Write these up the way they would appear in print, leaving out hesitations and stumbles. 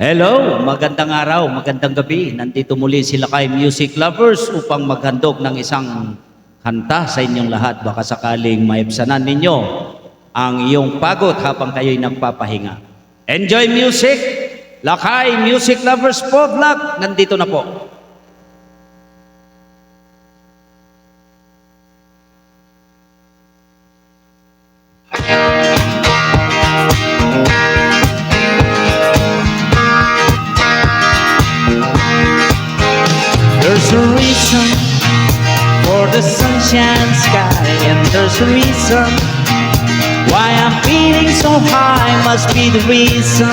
Hello, magandang araw, magandang gabi. Nandito muli sila kay Music Lovers upang maghandog ng isang kanta sa inyong lahat. Baka sakaling maibsanan ninyo ang iyong pagod habang kayo'y nagpapahinga. Enjoy music! Lakay, Music Lovers po, vlog, nandito na po. There's a reason for the sunshine sky, and there's a reason why I'm feeling so high. Must be the reason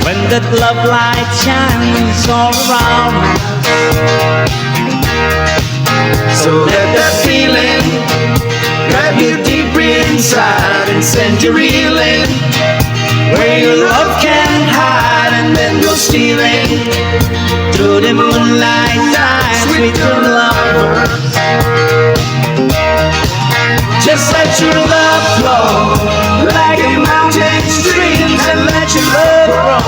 when that love light shines all around us. So let that feeling grab you deep inside and send you reeling where your love can hide, and then go stealing through the moonlight nights with your lovers. Just let your love flow like a mountain stream, and let your love grow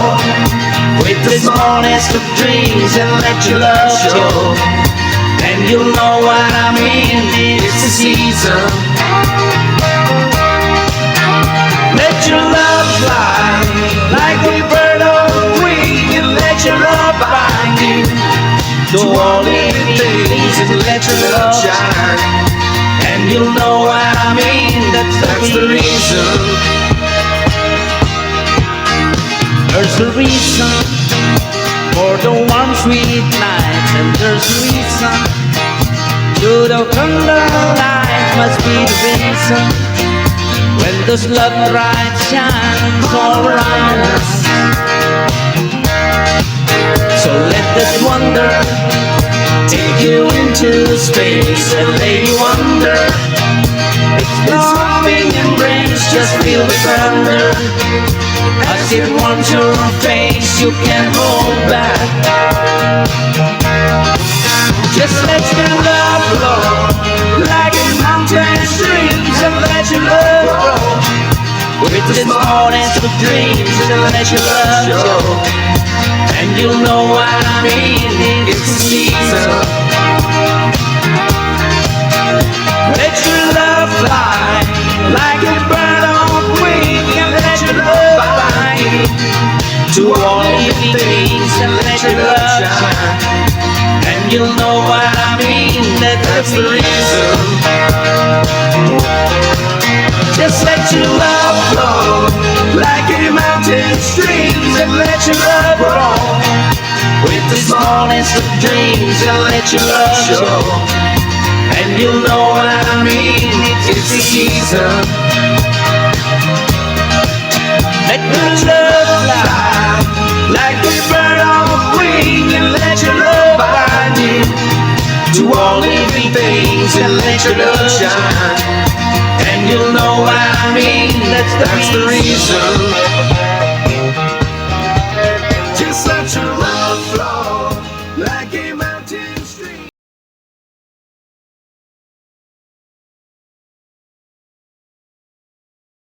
with the smallest of dreams, and let your love show. And you'll know what I mean, it's the season. Let your love fly like a bird on the wing, and let your love bind you to all living things, and let your love shine. And you'll know what I mean, that's the reason. There's a reason for the warm sweet nights, and there's a reason to the candlelight. Must be the reason when those love light shines all around us. So let that wonder take you into space and lay you under its loving embrace. Just feel the thunder as it warms your face. You can't hold back. Just let your love flow like a mountain streams, and let your love grow with the smallest of dreams, and let your love show. And you'll know what I mean, it's the season. Let your love fly like a bird on the wing, and let your love bind to all living things, and let your love shine. And you'll know what I mean, that's the reason. Just let your love flow like a mountain stream, and let your love grow with the smallest of dreams, and let your love show. And you'll know what I mean, it's the season. Let your love fly like a bird on the wing, and let your love bind you to all living things, and let your love shine. And you'll know what I mean, that's the reason.